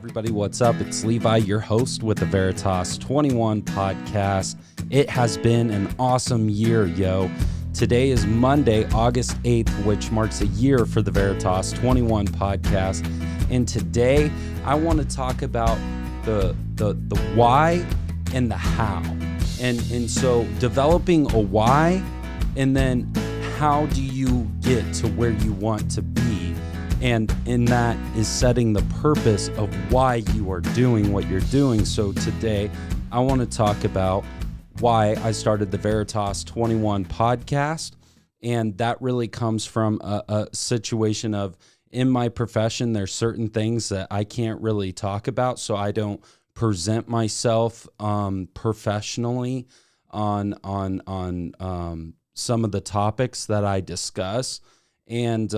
everybody, what's up? It's Levi, your host with the Veritas 21 podcast. It has been an awesome year, yo. Today is Monday, August 8th, which marks a year for the Veritas 21 podcast. And today I want to talk about the why and the how. And so developing a why, and then how do you get to where you want to be? And in that is setting the purpose of why you are doing what you're doing. So today I want to talk about why I started the Veritas 21 podcast. And that really comes from a situation of, in my profession, there's certain things that I can't really talk about. So I don't present myself professionally on some of the topics that I discuss. And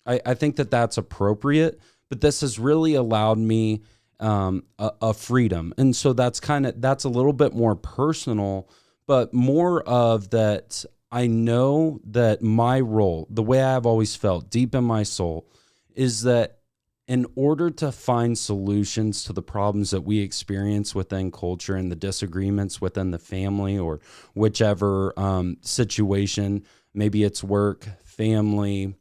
I think that that's appropriate, but this has really allowed me a freedom. And so that's a little bit more personal, but more of that. I know that my role, the way I've always felt deep in my soul, is that in order to find solutions to the problems that we experience within culture and the disagreements within the family or whichever situation, maybe it's work, family,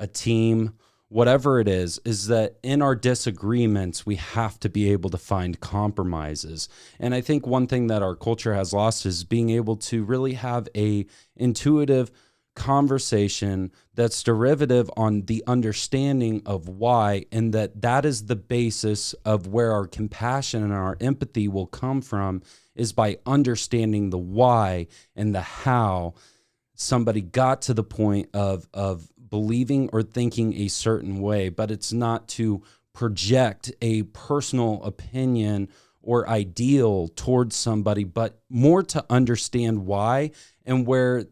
a team, whatever it is that in our disagreements, we have to be able to find compromises. And I think one thing that our culture has lost is being able to really have a intuitive conversation that's derivative on the understanding of why, and that is the basis of where our compassion and our empathy will come from, is by understanding the why and the how somebody got to the point of believing or thinking a certain way. But it's not to project a personal opinion or ideal towards somebody, but more to understand why, and where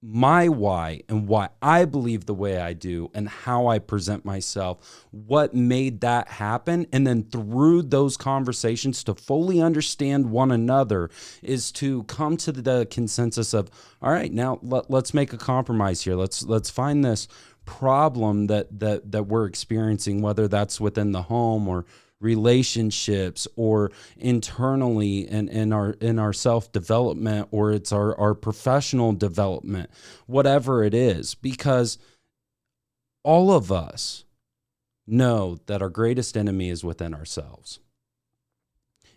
my why and why I believe the way I do and how I present myself, what made that happen. And then through those conversations, to fully understand one another, is to come to the consensus of, all right, now let's make a compromise here. Let's find this problem that we're experiencing, whether that's within the home or relationships or internally in our self-development, or it's our professional development, whatever it is, because all of us know that our greatest enemy is within ourselves.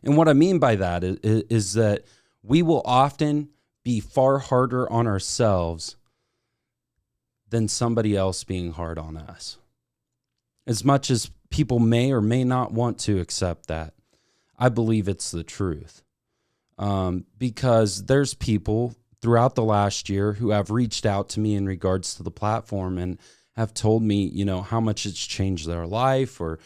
And what I mean by that is that we will often be far harder on ourselves than somebody else being hard on us. As much as people may or may not want to accept that, I believe it's the truth. Because there's people throughout the last year who have reached out to me in regards to the platform and have told me, how much it's changed their life, or,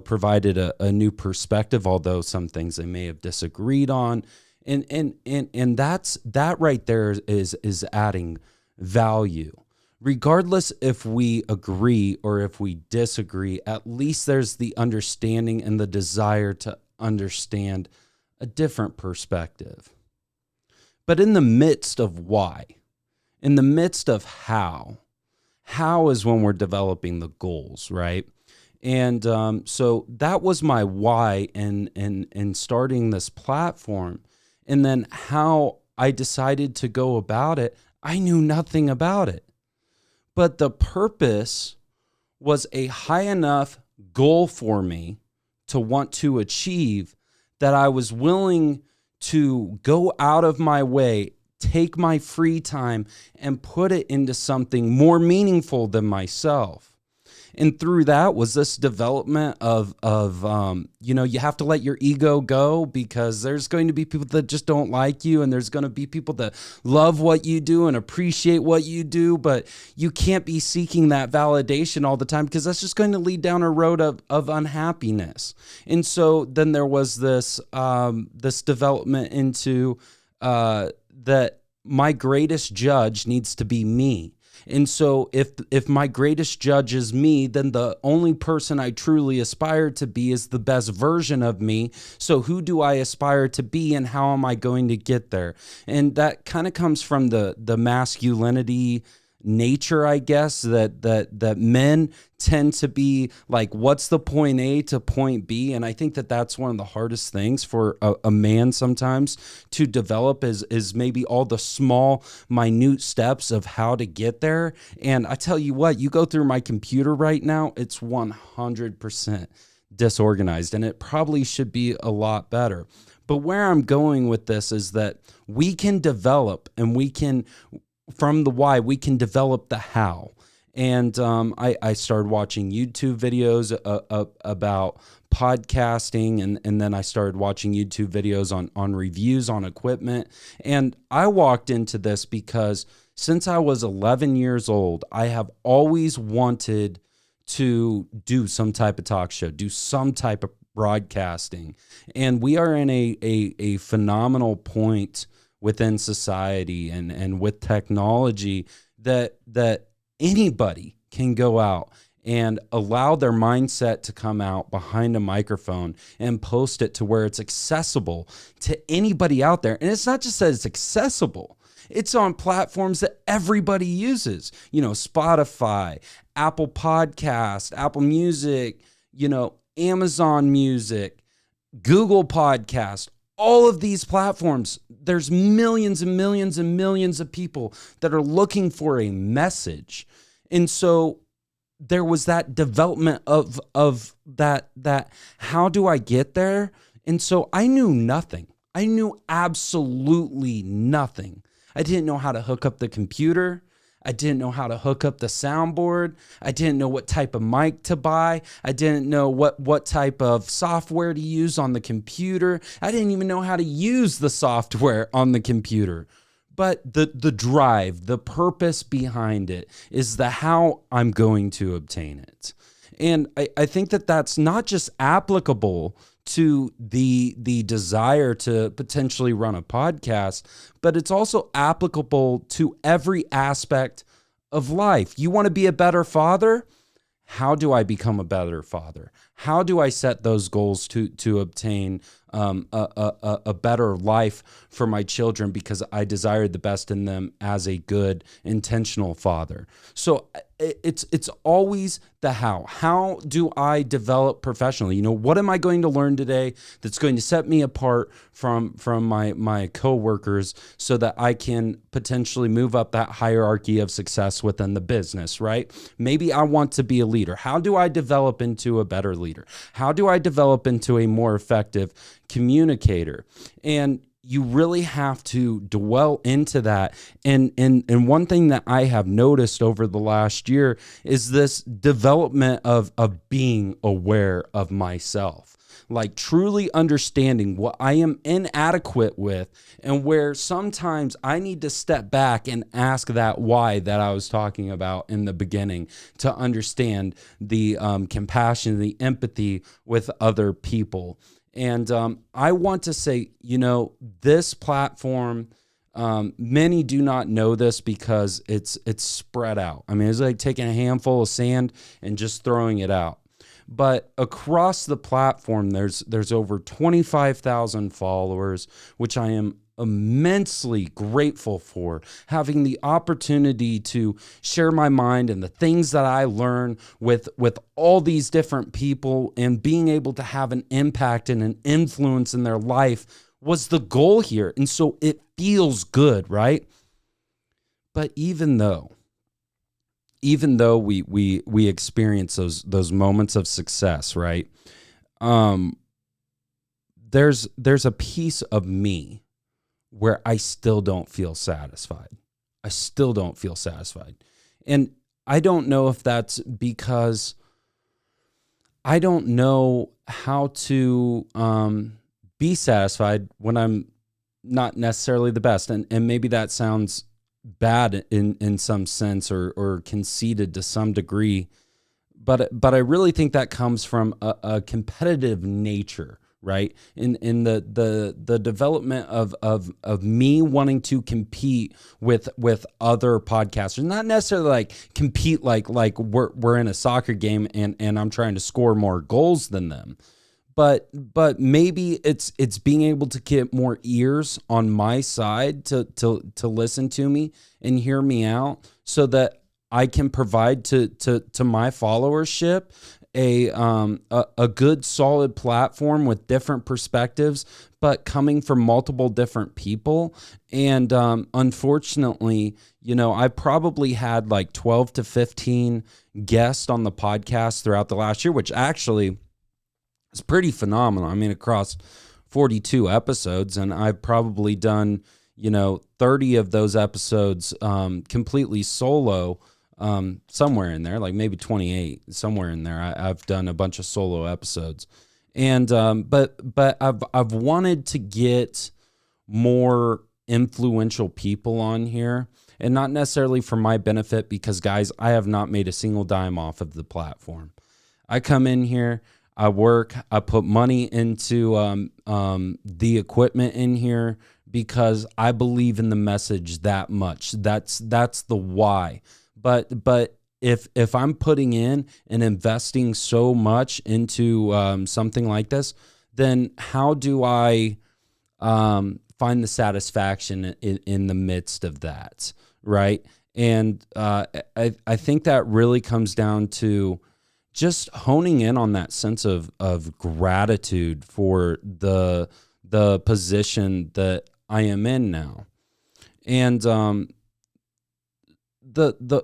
provided a new perspective, although some things they may have disagreed on. And that right there is adding value. Regardless if we agree or if we disagree, at least there's the understanding and the desire to understand a different perspective. But in the midst of why, in the midst of how is when we're developing the goals, right? And so that was my why in starting this platform. And then how I decided to go about it, I knew nothing about it. But the purpose was a high enough goal for me to want to achieve that I was willing to go out of my way, take my free time, and put it into something more meaningful than myself. And through that was this development of you have to let your ego go, because there's going to be people that just don't like you, and there's going to be people that love what you do and appreciate what you do, but you can't be seeking that validation all the time, because that's just going to lead down a road of unhappiness. And so then there was this development into that my greatest judge needs to be me. And so if my greatest judge is me, then the only person I truly aspire to be is the best version of me. So who do I aspire to be, and how am I going to get there? And that kind of comes from the masculinity nature, I guess, that men tend to be like, what's the point A to point B? And I think that that's one of the hardest things for a man sometimes to develop is maybe all the small, minute steps of how to get there. And I tell you what, you go through my computer right now, it's 100% disorganized, and it probably should be a lot better. But where I'm going with this is that we can develop, and we can, from the why, we can develop the how. And I started watching YouTube videos about podcasting, and then I started watching YouTube videos on reviews on equipment. And I walked into this because since I was 11 years old, I have always wanted to do some type of talk show, do some type of broadcasting. And we are in a phenomenal point within society and with technology that anybody can go out and allow their mindset to come out behind a microphone and post it to where it's accessible to anybody out there. And it's not just that it's accessible, it's on platforms that everybody uses, Spotify, Apple Podcast, Apple Music, Amazon Music, Google Podcast, all of these platforms. There's millions and millions and millions of people that are looking for a message. And so there was that development of that how do I get there? And so I knew nothing. I knew absolutely nothing. I didn't know how to hook up the computer. I didn't know how to hook up the soundboard. I didn't know what type of mic to buy. I didn't know what type of software to use on the computer. I didn't even know how to use the software on the computer. But the drive, the purpose behind it is the how I'm going to obtain it. And I think that that's not just applicable to the desire to potentially run a podcast, but it's also applicable to every aspect of life. You want to be a better father? How do I become a better father? How do I set those goals to obtain a better life for my children because I desire the best in them as a good, intentional father? So it's always the how. How do I develop professionally? What am I going to learn today that's going to set me apart from my coworkers so that I can potentially move up that hierarchy of success within the business, right? Maybe I want to be a leader. How do I develop into a better leader? How do I develop into a more effective communicator? And you really have to dwell into that. And one thing that I have noticed over the last year is this development of being aware of myself, like truly understanding what I am inadequate with and where sometimes I need to step back and ask that why that I was talking about in the beginning to understand the compassion, the empathy with other people. And I want to say, this platform, many do not know this because it's spread out. I mean, it's like taking a handful of sand and just throwing it out. But across the platform, there's over 25,000 followers, which I am immensely grateful for, having the opportunity to share my mind and the things that I learn with all these different people, and being able to have an impact and an influence in their life was the goal here. And so it feels good, right? But even though we experience those moments of success, right? There's a piece of me where I still don't feel satisfied. I still don't feel satisfied. And I don't know if that's because I don't know how to be satisfied when I'm not necessarily the best. And maybe that sounds bad in some sense or conceited to some degree. But I really think that comes from a competitive nature, right? In the development of me wanting to compete with other podcasters, not necessarily like compete like we're in a soccer game and I'm trying to score more goals than them. But maybe it's being able to get more ears on my side to listen to me and hear me out, so that I can provide to my followership a good solid platform with different perspectives, but coming from multiple different people. And unfortunately, I probably had like 12 to 15 guests on the podcast throughout the last year, which actually is pretty phenomenal. I mean, across 42 episodes, and I've probably done 30 of those episodes completely solo, somewhere in there, like maybe 28, somewhere in there. I've done a bunch of solo episodes, and but I've wanted to get more influential people on here, and not necessarily for my benefit, because guys, I have not made a single dime off of the platform. I come in here, I work, I put money into the equipment in here because I believe in the message that much. That's the why. But if I'm putting in and investing so much into something like this, then how do I find the satisfaction in the midst of that, right? And I think that really comes down to just honing in on that sense of gratitude for the position that I am in now. And the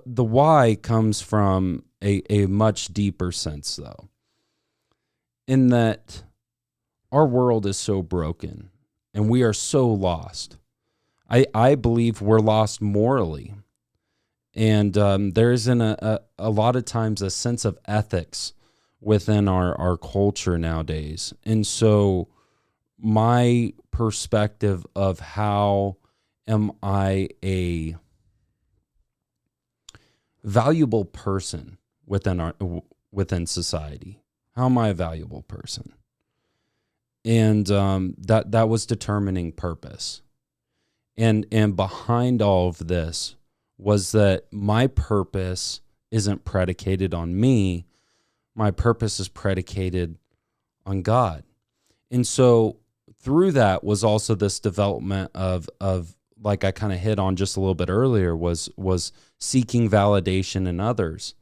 why comes from a much deeper sense, though, in that our world is so broken and we are so lost. I believe we're lost morally. And there isn't a lot of times a sense of ethics within our culture nowadays. And so my perspective of how am I a valuable person within society? How am I a valuable person? And that was determining purpose. And behind all of this was that my purpose isn't predicated on me. My purpose is predicated on God. And so through that was also this development of like I kind of hit on just a little bit earlier, was seeking validation in others.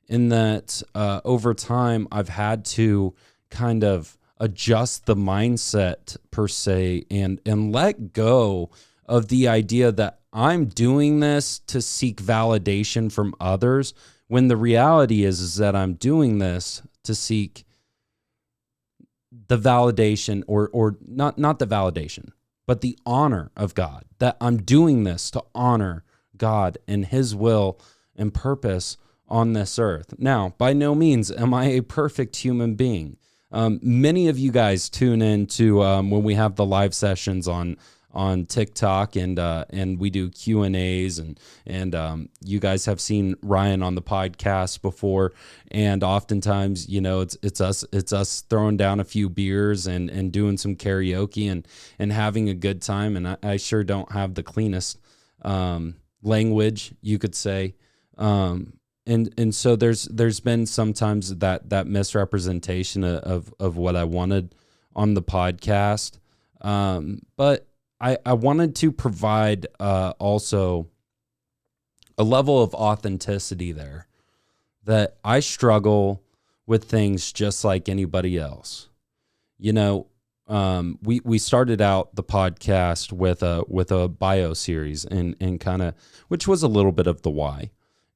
In that over time, I've had to kind of adjust the mindset per se and let go of the idea that I'm doing this to seek validation from others, when the reality is that I'm doing this to seek the validation or not the validation, but the honor of God, that I'm doing this to honor God and his will and purpose on this earth. Now, by no means am I a perfect human being. Many of you guys tune in to when we have the live sessions on TikTok and we do Q&As and you guys have seen Ryan on the podcast before, and oftentimes it's us throwing down a few beers and doing some karaoke and having a good time, and I sure don't have the cleanest language, you could say, and so there's been sometimes that misrepresentation of what I wanted on the podcast, but I wanted to provide also a level of authenticity there, that I struggle with things just like anybody else. We started out the podcast with a bio series and kind of, which was a little bit of the why,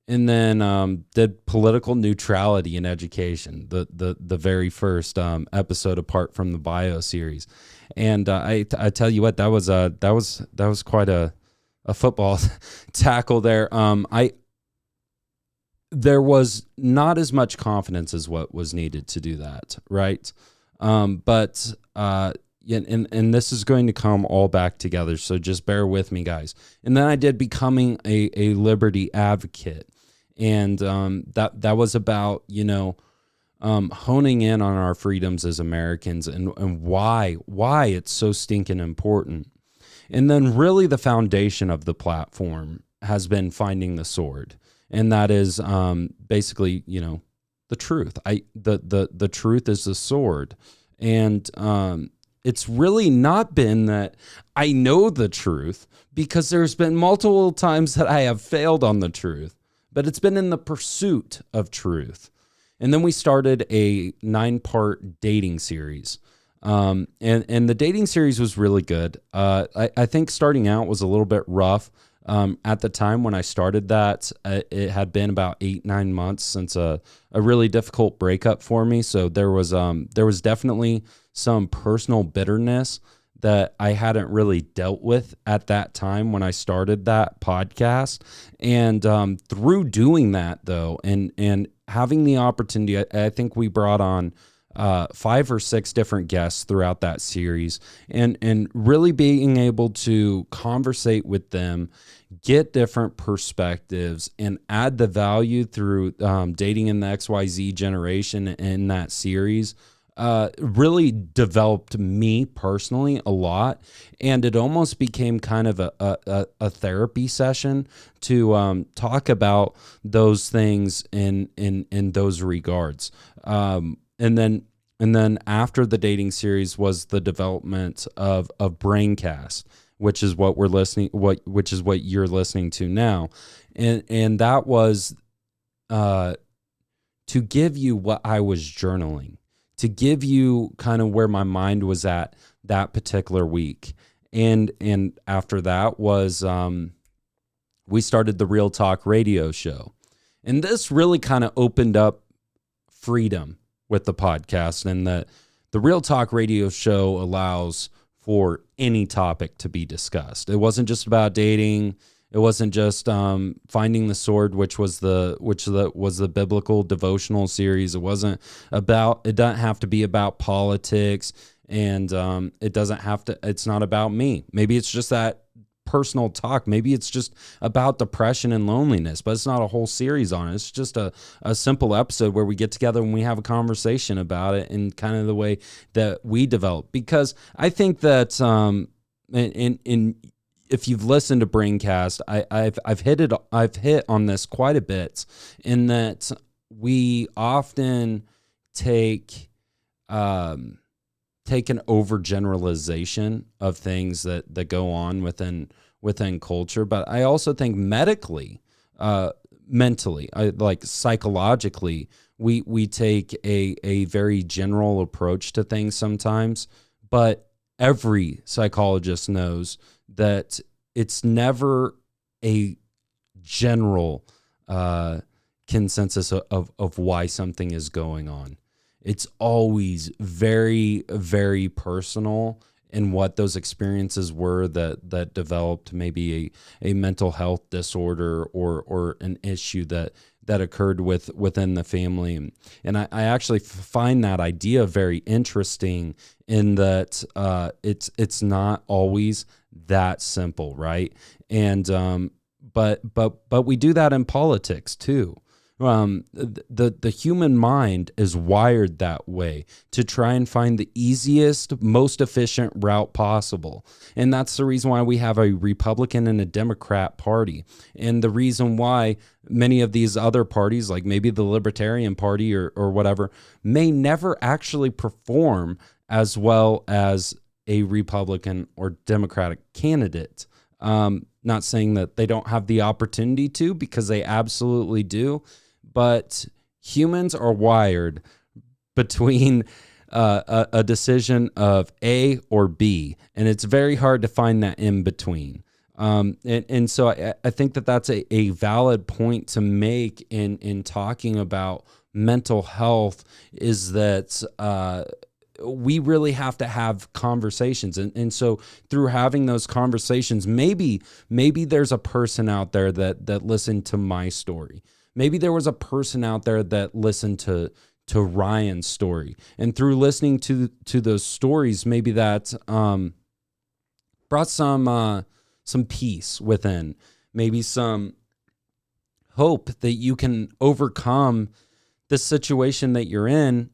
and then did political neutrality in education, the very first episode apart from the bio series. And I tell you what, that was quite a football tackle there. There was not as much confidence as what was needed to do that, right? But and this is going to come all back together, so just bear with me, guys. And then I did becoming a liberty advocate, and that was about honing in on our freedoms as Americans and why it's so stinking important. And then really the foundation of the platform has been finding the sword. And that is basically, the truth. The truth is the sword. And it's really not been that I know the truth, because there's been multiple times that I have failed on the truth. but it's been in the pursuit of truth. And then we started a 9-part dating series. And the dating series was really good. I think starting out was a little bit rough. At the time when I started that, it had been about 8-9 months since a really difficult breakup for me. So there was definitely some personal bitterness that I hadn't really dealt with at that time when I started that podcast. And through doing that, though, and having the opportunity, I think we brought on 5 or 6 different guests throughout that series, and really being able to conversate with them, get different perspectives, and add the value through dating in the XYZ generation in that series really developed me personally a lot. And it almost became kind of a therapy session to talk about those things in those regards. And then after the dating series was the development of Braincast, which is what you're listening to now. And that was to give you what I was journaling, to give you kind of where my mind was at that particular week. And after that was we started the Real Talk radio show. And this really kind of opened up freedom with the podcast, and the Real Talk radio show allows for any topic to be discussed. It wasn't just about dating. It wasn't just finding the sword, which was the biblical devotional series. It doesn't have to be about politics, and it's not about me. Maybe it's just that personal talk. Maybe it's just about depression and loneliness, but it's not a whole series on it. It's just a simple episode where we get together and we have a conversation about it in kind of the way that we develop. Because I think that if you've listened to Braincast, I've hit on this quite a bit, in that we often take an overgeneralization of things that go on within culture. But I also think medically, mentally, like psychologically, we take a very general approach to things sometimes. But every psychologist knows that it's never a general consensus of why something is going on. It's always very, very personal in what those experiences were that developed maybe a mental health disorder or an issue that occurred within the family. And I actually find that idea very interesting, in that it's not always that simple, right? And but we do that in politics too. The human mind is wired that way, to try and find the easiest, most efficient route possible. And that's the reason why we have a Republican and a Democrat party. And the reason why many of these other parties, like maybe the Libertarian Party or whatever, may never actually perform as well as a Republican or Democratic candidate. Not saying that they don't have the opportunity to, because they absolutely do. But humans are wired between a decision of A or B, and it's very hard to find that in between. And so I think that that's a valid point to make in talking about mental health, is that we really have to have conversations. And so through having those conversations, maybe there's a person out there that listened to my story. Maybe there was a person out there that listened to Ryan's story. And through listening to those stories, maybe that brought some peace within, maybe some hope that you can overcome the situation that you're in,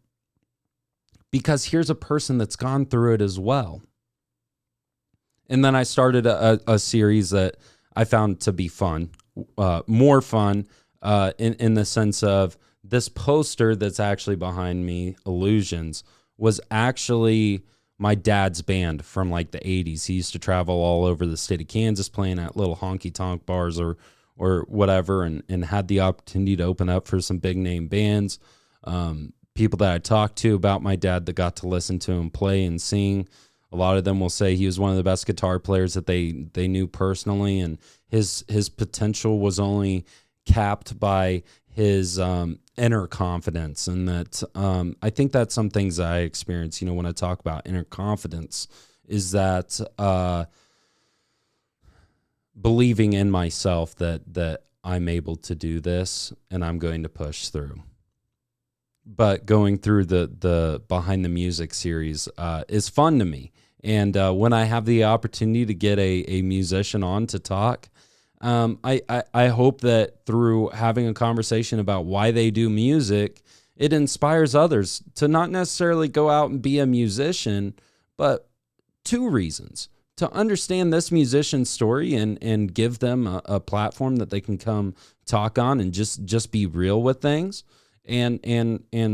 because here's a person that's gone through it as well. And then I started a series that I found to be fun, more fun, in the sense of this poster that's actually behind me, Illusions, was actually my dad's band from like the 80s. He used to travel all over the state of Kansas playing at little honky-tonk bars or or whatever, and had the opportunity to open up for some big name bands. People that I talked to about my dad that got to listen to him play and sing, a lot of them will say he was one of the best guitar players that they knew personally, and his potential was only capped by his inner confidence. And that I think that's some things that I experience, when I talk about inner confidence, is that believing in myself that I'm able to do this and I'm going to push through. But going through the Behind the Music series is fun to me. And when I have the opportunity to get a musician on to talk, I hope that through having a conversation about why they do music, it inspires others to not necessarily go out and be a musician, but 2 reasons. To understand this musician's story and give them a platform that they can come talk on and just be real with things. And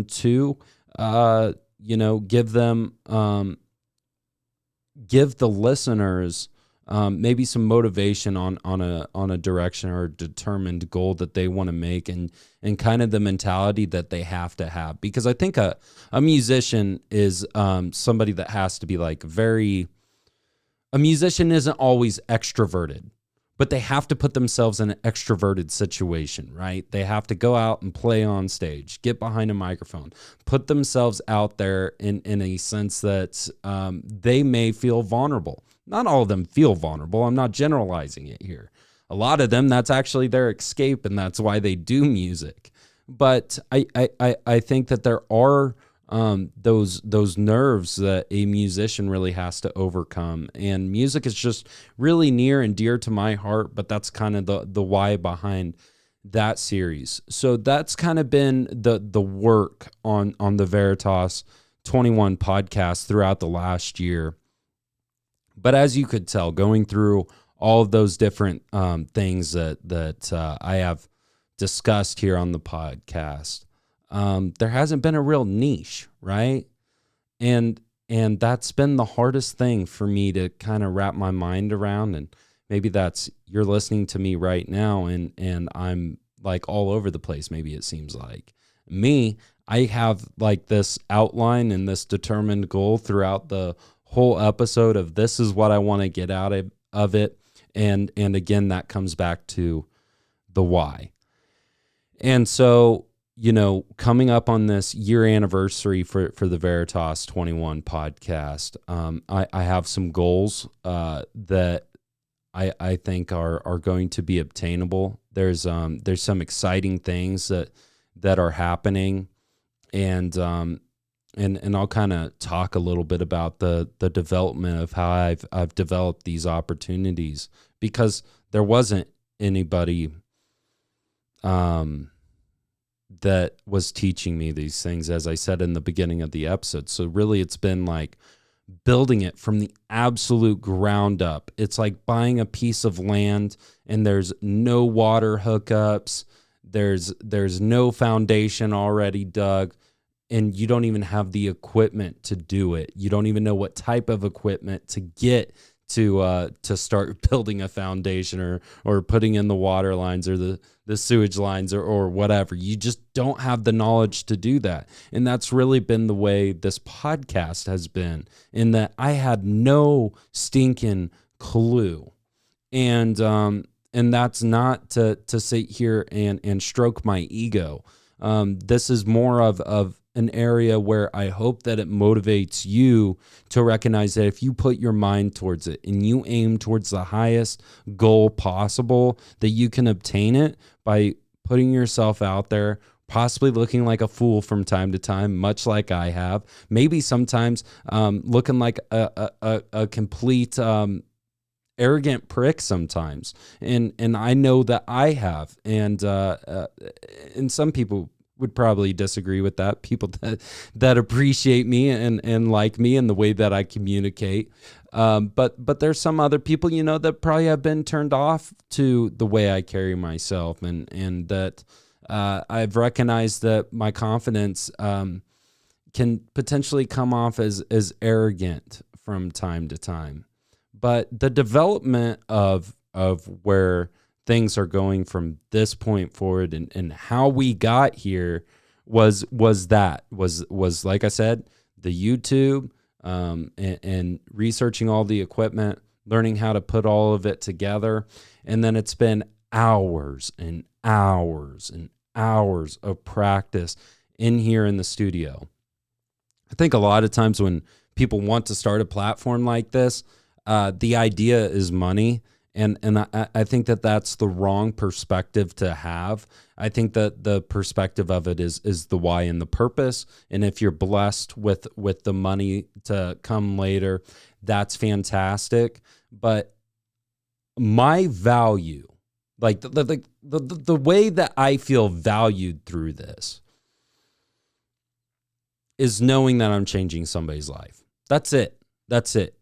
2, give them, give the listeners maybe some motivation on a direction or a determined goal that they want to make, and kind of the mentality that they have to have. Because I think a musician is somebody that has to be a musician isn't always extroverted, but they have to put themselves in an extroverted situation, right? They have to go out and play on stage, get behind a microphone, put themselves out there in a sense that they may feel vulnerable. Not all of them feel vulnerable. I'm not generalizing it here. A lot of them, that's actually their escape, and that's why they do music. But I think that there are those nerves that a musician really has to overcome, and music is just really near and dear to my heart. But that's kind of the why behind that series. So that's kind of been the work on the Veritas 21 podcast throughout the last year. But as you could tell, going through all of those different things that I have discussed here on the podcast, there hasn't been a real niche, right? And that's been the hardest thing for me to kind of wrap my mind around. And maybe that's, you're listening to me right now and I'm like all over the place. Maybe it seems like me, I have like this outline and this determined goal throughout the whole episode of this is what I want to get out of it. And again, that comes back to the why. And so, coming up on this year anniversary for the Veritas 21 podcast, I have some goals that I think are going to be obtainable. There's some exciting things that are happening, and I'll kind of talk a little bit about the development of how I've developed these opportunities, because there wasn't anybody that was teaching me these things, as I said in the beginning of the episode. So really it's been like building it from the absolute ground up. It's like buying a piece of land and there's no water hookups. There's no foundation already dug, and you don't even have the equipment to do it. You don't even know what type of equipment to get to start building a foundation or putting in the water lines or the sewage lines or whatever. You just don't have the knowledge to do that. And that's really been the way this podcast has been, in that I had no stinking clue. And that's not to sit here and stroke my ego. This is more of an area where I hope that it motivates you to recognize that if you put your mind towards it and you aim towards the highest goal possible, that you can obtain it by putting yourself out there, possibly looking like a fool from time to time, much like I have. Maybe sometimes looking like a complete arrogant prick sometimes. And I know that I have. And some people would probably disagree with that. People that appreciate me and like me and the way that I communicate. But there's some other people, that probably have been turned off to the way I carry myself, and that I've recognized that my confidence can potentially come off as arrogant from time to time. But the development of where things are going from this point forward, and how we got here was like I said, the YouTube, and researching all the equipment, learning how to put all of it together. And then it's been hours and hours and hours of practice in here in the studio. I think a lot of times when people want to start a platform like this, the idea is money. And I think that that's the wrong perspective to have. I think that the perspective of it is the why and the purpose. And if you're blessed with the money to come later, that's fantastic. But my value, like the way that I feel valued through this, is knowing that I'm changing somebody's life. That's it. That's it.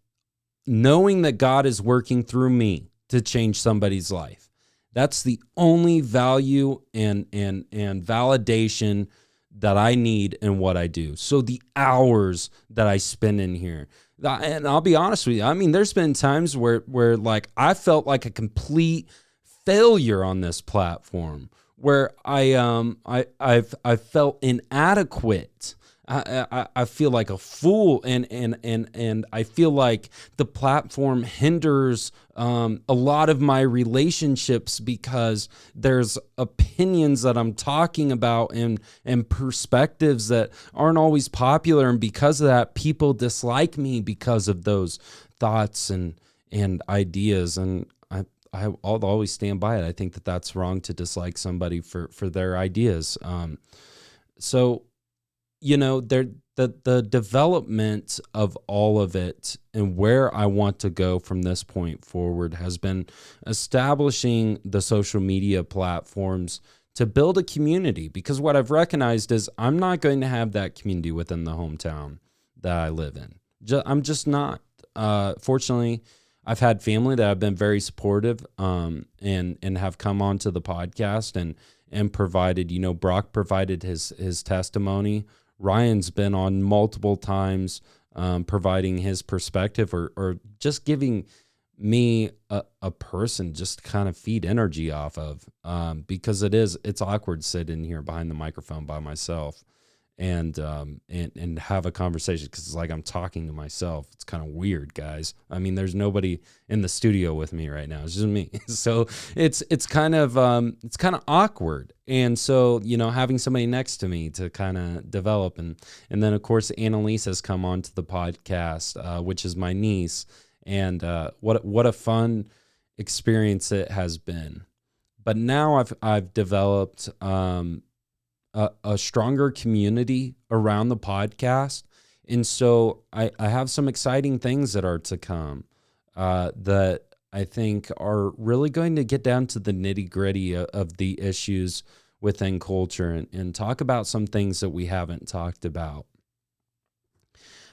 Knowing that God is working through me to change somebody's life. That's the only value and validation that I need in what I do. So the hours that I spend in here, and I'll be honest with you, I mean, there's been times where like I felt like a complete failure on this platform, where I've felt inadequate. I feel like a fool, and I feel like the platform hinders a lot of my relationships, because there's opinions that I'm talking about and perspectives that aren't always popular, and because of that, people dislike me because of those thoughts and ideas. And I'll always stand by it. I think that that's wrong to dislike somebody for their ideas. So, you know, the development of all of it and where I want to go from this point forward has been establishing the social media platforms to build a community. Because what I've recognized is I'm not going to have that community within the hometown that I live in. I'm just not. Fortunately, I've had family that have been very supportive, and have come onto the podcast and provided, you know, Brock provided his testimony. Ryan's been on multiple times, providing his perspective, or just giving me a person just to kind of feed energy off of, because it's awkward sitting here behind the microphone by myself and have a conversation, because it's like I'm talking to myself. It's kind of weird, guys. I mean, there's nobody in the studio with me right now. It's just me. So it's kind of awkward. And so, you know, having somebody next to me to kind of develop, and then of course Annalise has come onto the podcast, which is my niece, and what a fun experience it has been. But now I've developed a stronger community around the podcast. And so I have some exciting things that are to come, that I think are really going to get down to the nitty gritty of the issues within culture, and talk about some things that we haven't talked about.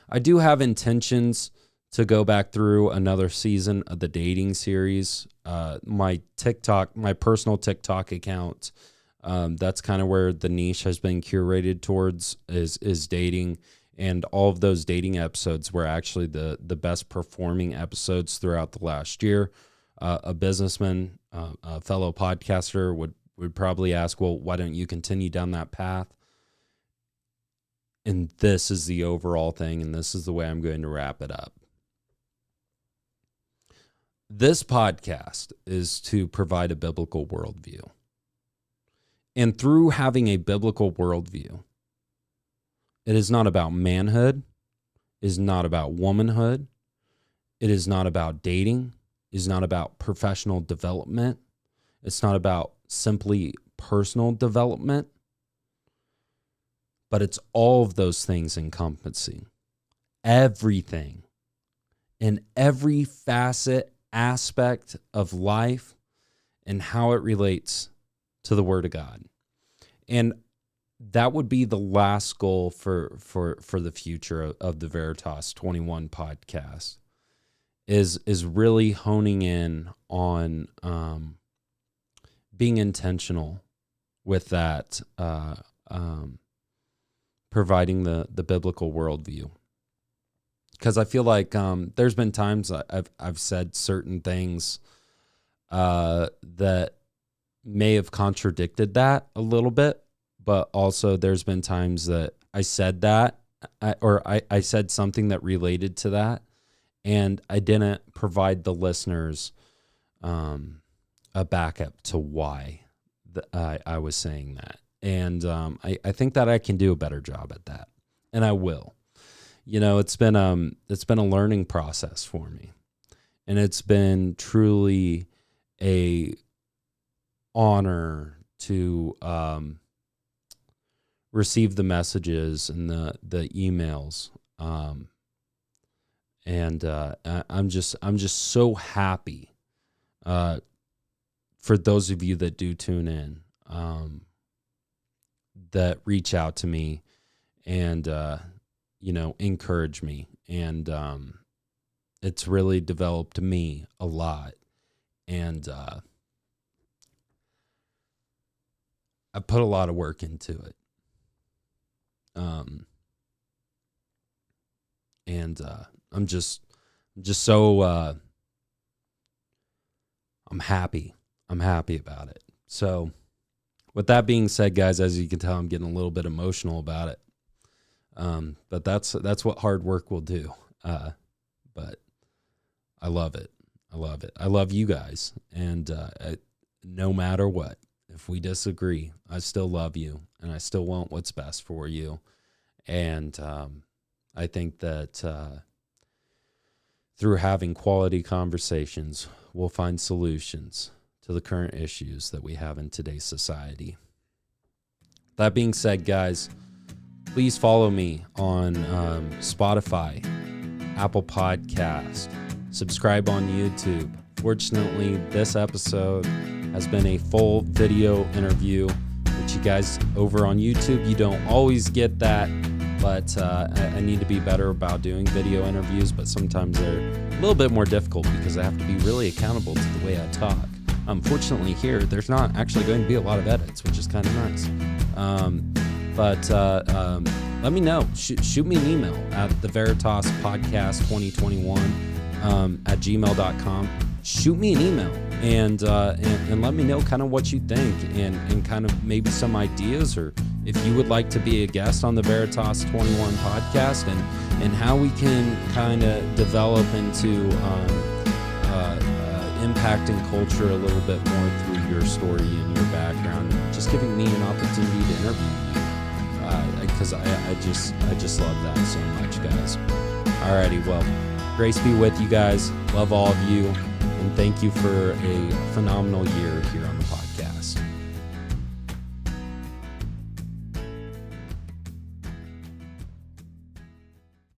I do have intentions to go back through another season of the dating series. My personal TikTok account, that's kind of where the niche has been curated towards, is dating. And all of those dating episodes were actually the best performing episodes throughout the last year. A businessman, a fellow podcaster would probably ask, well, why don't you continue down that path? And this is the overall thing, and this is the way I'm going to wrap it up. This podcast is to provide a biblical worldview. And through having a biblical worldview, it is not about manhood, it is not about womanhood, it is not about dating, it is not about professional development, it's not about simply personal development, but it's all of those things encompassing everything in every facet, aspect of life, and how it relates to the Word of God. And that would be the last goal for the future of the Veritas 21 podcast, is really honing in on being intentional with that, providing the biblical worldview. Because I feel like there's been times I've said certain things that may have contradicted that a little bit, but also there's been times that I said that, I said something that related to that, and I didn't provide the listeners a backup to why I was saying that. And I think that I can do a better job at that, and I will. It's been a learning process for me, and it's been truly a honor to receive the messages and the emails, and I'm just so happy for those of you that do tune in, that reach out to me and encourage me, and it's really developed me a lot, and I put a lot of work into it. And I'm just so I'm happy about it. So with that being said, guys, as you can tell, I'm getting a little bit emotional about it. But that's what hard work will do. But I love it. I love you guys. And no matter what, if we disagree, I still love you, and I still want what's best for you. And I think that through having quality conversations, we'll find solutions to the current issues that we have in today's society. That being said, guys, please follow me on Spotify, Apple Podcast, subscribe on YouTube. Fortunately, this episode has been a full video interview, which you guys over on YouTube, you don't always get that, but I need to be better about doing video interviews, but sometimes they're a little bit more difficult because I have to be really accountable to the way I talk. Unfortunately here, there's not actually going to be a lot of edits, which is kind of nice. But let me know. Shoot me an email at the Veritas Podcast 2021 at gmail.com. Shoot me an email and let me know kind of what you think and kind of maybe some ideas, or if you would like to be a guest on the Veritas 21 podcast, and how we can kind of develop into impacting culture a little bit more through your story and your background, and just giving me an opportunity to interview you, because I just love that so much, guys. Alrighty, well, grace be with you guys. Love all of you. And thank you for a phenomenal year here on the podcast.